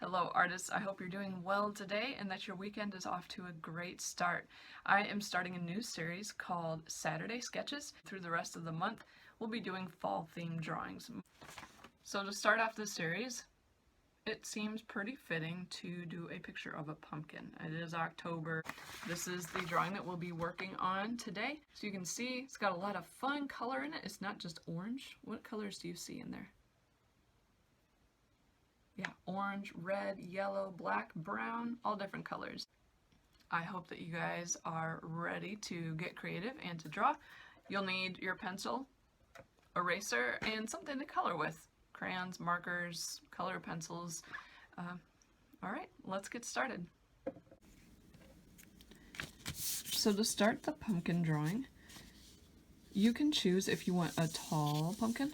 Hello artists, I hope you're doing well today and that your weekend is off to a great start. I am starting a new series called Saturday Sketches. Through the rest of the month, we'll be doing fall themed drawings. So to start off this series, it seems pretty fitting to do a picture of a pumpkin. It is October. This is the drawing that we'll be working on today. So you can see it's got a lot of fun color in it. It's not just orange. What colors do you see in there? Yeah, orange, red, yellow, black, brown, all different colors. I hope that you guys are ready to get creative and to draw. You'll need your pencil, eraser, and something to color with. Crayons, markers, color pencils. All right, let's get started. So to start the pumpkin drawing, you can choose if you want a tall pumpkin,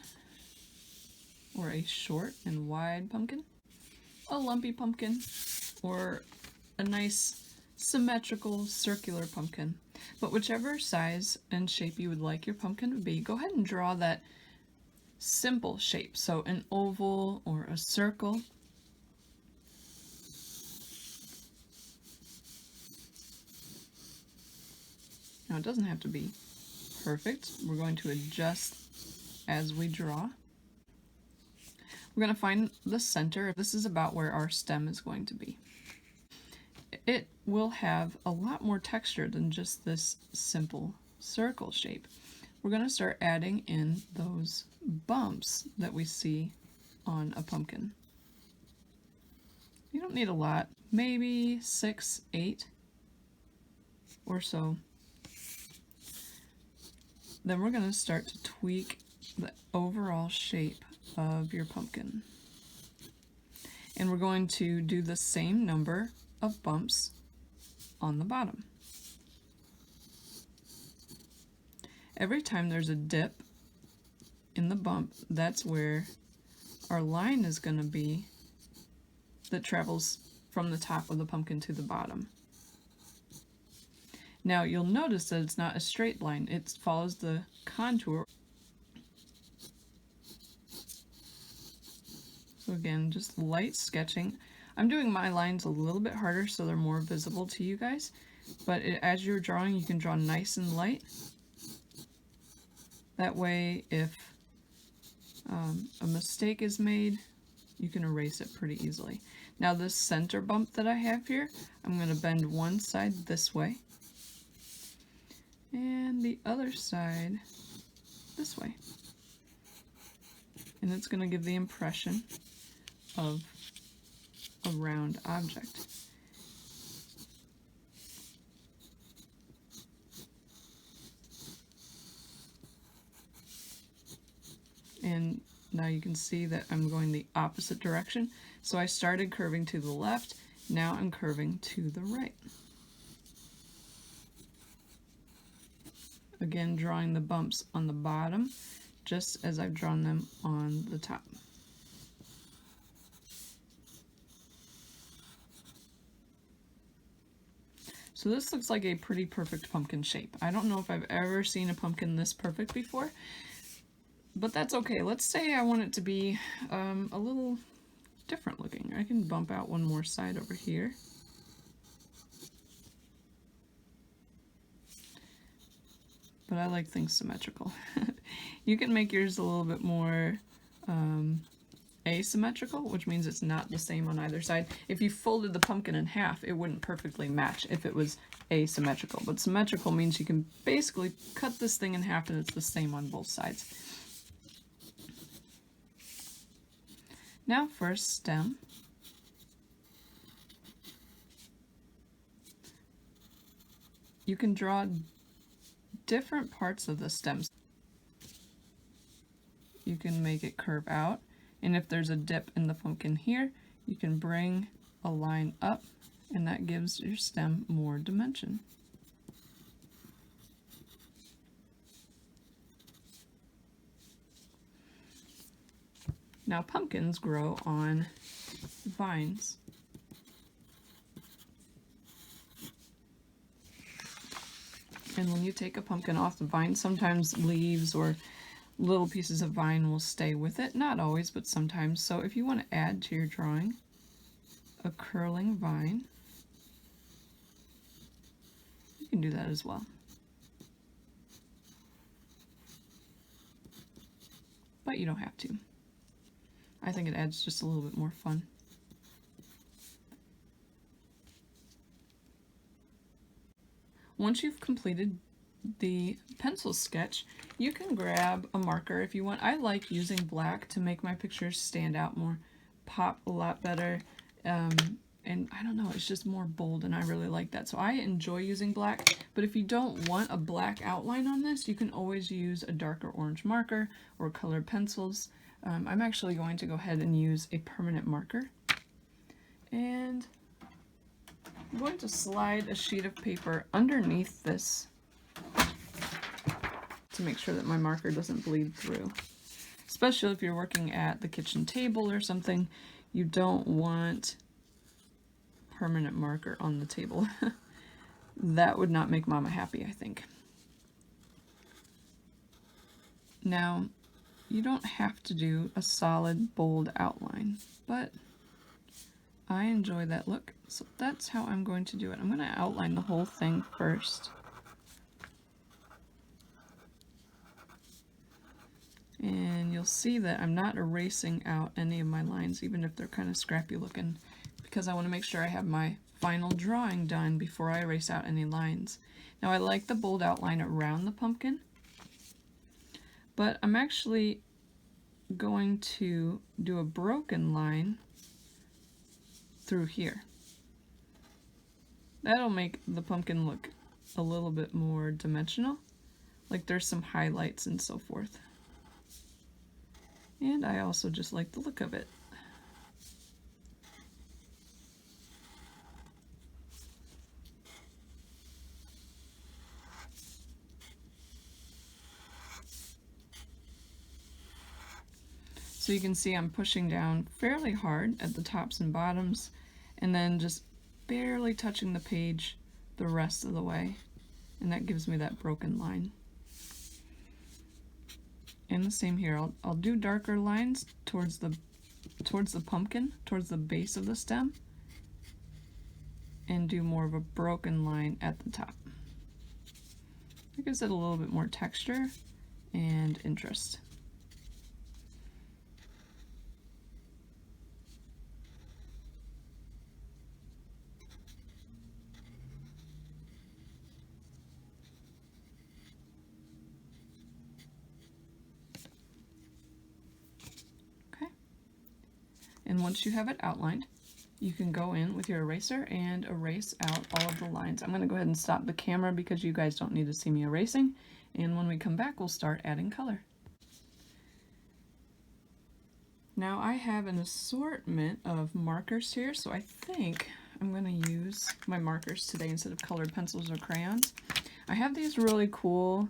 or a short and wide pumpkin, a lumpy pumpkin, or a nice symmetrical circular pumpkin. But whichever size and shape you would like your pumpkin to be, go ahead and draw that simple shape. So an oval or a circle. Now it doesn't have to be perfect. We're going to adjust as we draw. We're going to find the center. This is about where our stem is going to be. It will have a lot more texture than just this simple circle shape. We're going to start adding in those bumps that we see on a pumpkin. You don't need a lot, maybe 6, 8 or so. Then we're going to start to tweak the overall shape of your pumpkin. And we're going to do the same number of bumps on the bottom. Every time there's a dip in the bump, that's where our line is going to be that travels from the top of the pumpkin to the bottom. Now you'll notice that it's not a straight line, it follows the contour. So again, just light sketching. I'm doing my lines a little bit harder so they're more visible to you guys, but as you're drawing, you can draw nice and light. That way, if a mistake is made, you can erase it pretty easily. Now this center bump that I have here, I'm going to bend one side this way, and the other side this way. And it's going to give the impression of a round object. And now you can see that I'm going the opposite direction. So I started curving to the left, now I'm curving to the right. Again, drawing the bumps on the bottom, just as I've drawn them on the top. So this looks like a pretty perfect pumpkin shape. I don't know if I've ever seen a pumpkin this perfect before, but that's okay. Let's say I want it to be a little different looking. I can bump out one more side over here. But I like things symmetrical. You can make yours a little bit more asymmetrical, which means it's not the same on either side. If you folded the pumpkin in half, it wouldn't perfectly match if it was asymmetrical. But symmetrical means you can basically cut this thing in half and it's the same on both sides. Now for a stem. You can draw different parts of the stems. You can make it curve out, and if there's a dip in the pumpkin here, you can bring a line up, and that gives your stem more dimension. Now pumpkins grow on vines. And when you take a pumpkin off the vine, sometimes leaves or little pieces of vine will stay with it. Not always, but sometimes. So if you want to add to your drawing, a curling vine. You can do that as well. But you don't have to. I think it adds just a little bit more fun. Once you've completed the pencil sketch, you can grab a marker if you want. I like using black to make my pictures stand out more, pop a lot better, and I don't know, it's just more bold, and I really like that. So I enjoy using black, but if you don't want a black outline on this, you can always use a darker orange marker or colored pencils. I'm actually going to go ahead and use a permanent marker, and I'm going to slide a sheet of paper underneath this to make sure that my marker doesn't bleed through. Especially if you're working at the kitchen table or something, you don't want permanent marker on the table. That would not make Mama happy, I think. Now, you don't have to do a solid, bold outline, but I enjoy that look, so that's how I'm going to do it. I'm going to outline the whole thing first. And you'll see that I'm not erasing out any of my lines, even if they're kind of scrappy looking, because I want to make sure I have my final drawing done before I erase out any lines. Now I like the bold outline around the pumpkin, but I'm actually going to do a broken line through here. That'll make the pumpkin look a little bit more dimensional, like there's some highlights and so forth. And I also just like the look of it. So you can see I'm pushing down fairly hard at the tops and bottoms, and then just barely touching the page the rest of the way. And that gives me that broken line. And the same here, I'll do darker lines towards the pumpkin, towards the base of the stem, and do more of a broken line at the top. That gives it a little bit more texture and interest. And once you have it outlined, you can go in with your eraser and erase out all of the lines. I'm going to go ahead and stop the camera because you guys don't need to see me erasing. And when we come back, we'll start adding color. Now I have an assortment of markers here, so I think I'm going to use my markers today instead of colored pencils or crayons. I have these really cool,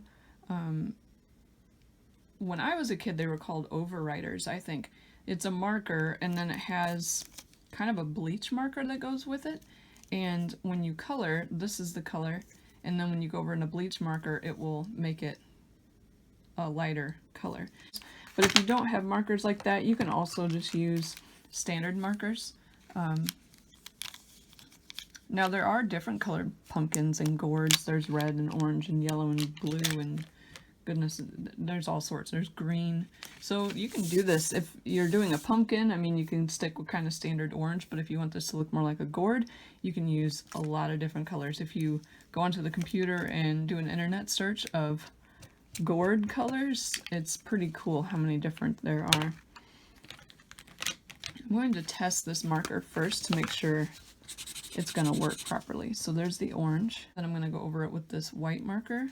when I was a kid they were called overwriters, I think. It's a marker, and then it has kind of a bleach marker that goes with it. And when you color, this is the color, and then when you go over in a bleach marker, it will make it a lighter color. But if you don't have markers like that, you can also just use standard markers. Now there are different colored pumpkins and gourds. There's red and orange and yellow and blue and goodness, there's all sorts. There's green. So you can do this if you're doing a pumpkin. I mean, you can stick with kind of standard orange, but if you want this to look more like a gourd, you can use a lot of different colors. If you go onto the computer and do an internet search of gourd colors, it's pretty cool how many different there are. I'm going to test this marker first to make sure it's going to work properly. So there's the orange. Then I'm going to go over it with this white marker,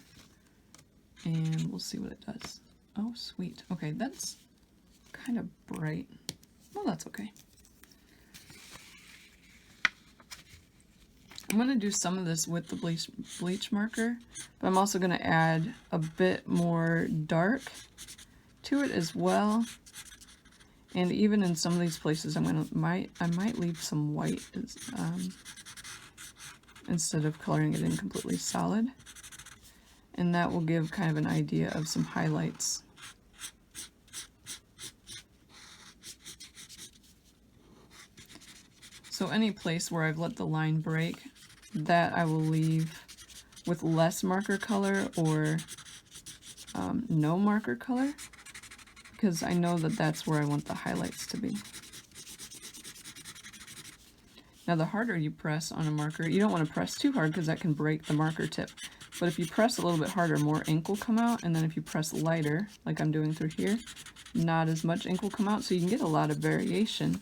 and we'll see what it does. Oh, sweet. Okay, that's kind of bright. Well, that's okay. I'm going to do some of this with the bleach marker, but I'm also going to add a bit more dark to it as well. And even in some of these places, I might leave some white instead of coloring it in completely solid. And that will give kind of an idea of some highlights. So So any place where I've let the line break, that I will leave with less marker color or no marker color, because I know that that's where I want the highlights to be. Now the harder you press on a marker, you don't want to press too hard because that can break the marker tip. But if you press a little bit harder, more ink will come out, and then if you press lighter, like I'm doing through here, not as much ink will come out, so you can get a lot of variation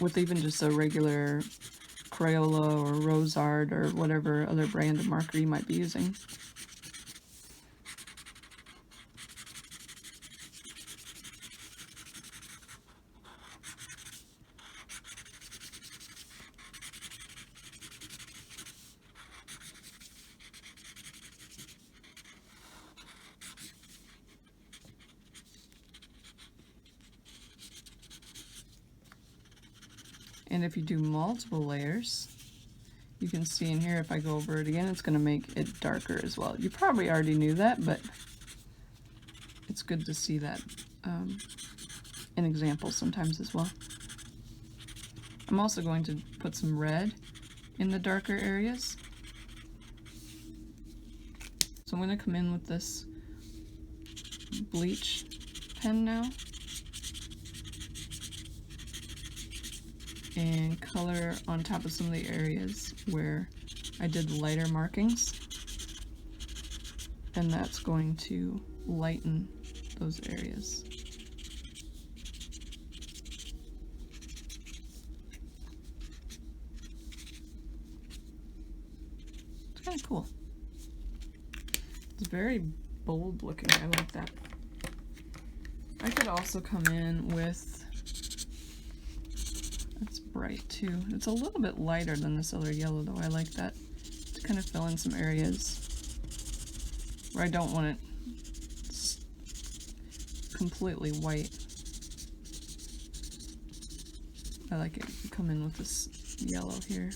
with even just a regular Crayola or Rosart or whatever other brand of marker you might be using. And if you do multiple layers, you can see in here, if I go over it again, it's going to make it darker as well. You probably already knew that, but it's good to see that in examples sometimes as well. I'm also going to put some red in the darker areas. So I'm going to come in with this bleach pen now and color on top of some of the areas where I did lighter markings, and that's going to lighten those areas. It's kind of cool. It's very bold looking. I like that. I could also come in with, that's bright too. It's a little bit lighter than this other yellow though. I like that to kind of fill in some areas where I don't want it completely white. I like it to come in with this yellow here.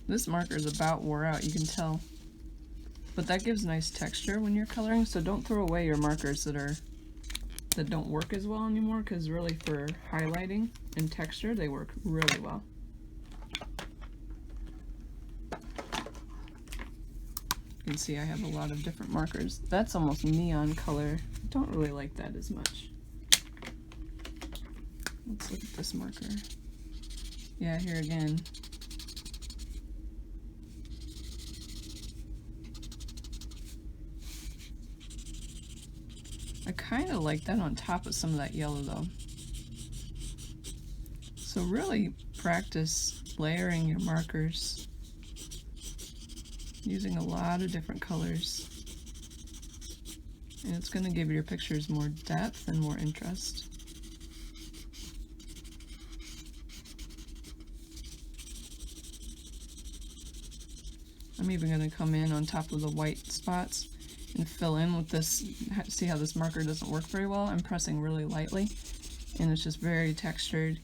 This marker is about wore out, you can tell. But that gives nice texture when you're coloring, so don't throw away your markers that don't work as well anymore, because really for highlighting and texture, they work really well. You can see I have a lot of different markers. That's almost neon color. I don't really like that as much. Let's look at this marker. Yeah, here again. I kind of like that on top of some of that yellow though. So really practice layering your markers using a lot of different colors. And it's going to give your pictures more depth and more interest. I'm even going to come in on top of the white spots and fill in with this. See how this marker doesn't work very well? I'm pressing really lightly and it's just very textured.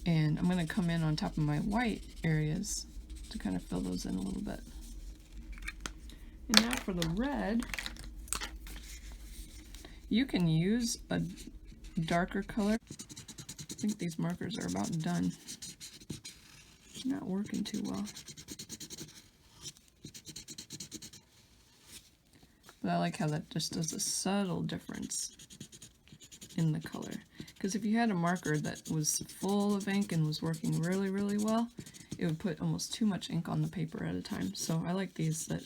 And I'm going to come in on top of my white areas to kind of fill those in a little bit. And now for the red, you can use a darker color. I think these markers are about done. Not working too well. But I like how that just does a subtle difference in the color. Because if you had a marker that was full of ink and was working really, really well, it would put almost too much ink on the paper at a time. So I like these that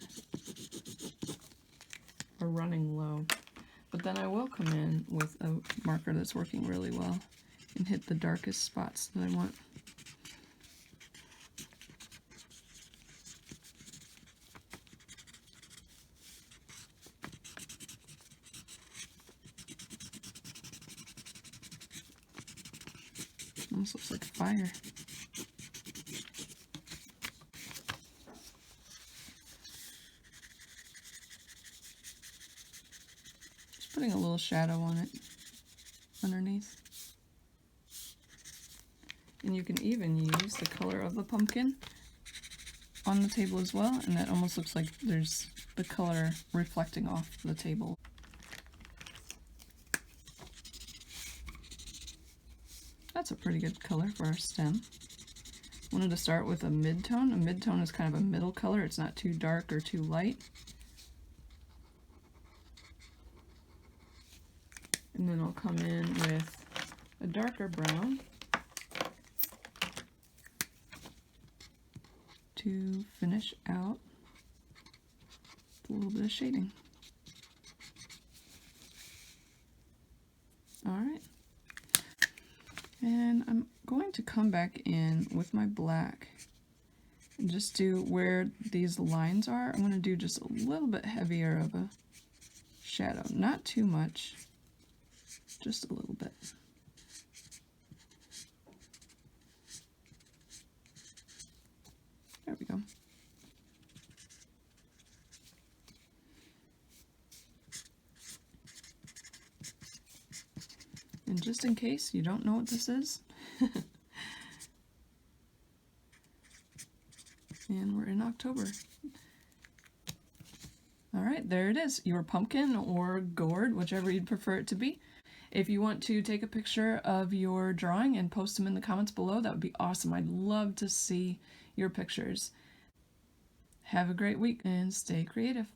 are running low. But then I will come in with a marker that's working really well and hit the darkest spots that I want. Almost looks like fire. Just putting a little shadow on it underneath. And you can even use the color of the pumpkin on the table as well, and that almost looks like there's the color reflecting off the table. That's a pretty good color for our stem. Wanted to start with a mid-tone. A mid-tone is kind of a middle color. It's not too dark or too light. And then I'll come in with a darker brown to finish out a little bit of shading. Alright. And I'm going to come back in with my black and just do where these lines are. I'm going to do just a little bit heavier of a shadow. Not too much, just a little bit. There we go. And just in case you don't know what this is, and we're in October. All right, there it is, your pumpkin or gourd, whichever you'd prefer it to be. If you want to take a picture of your drawing and post them in the comments below, that would be awesome. I'd love to see your pictures. Have a great week and stay creative.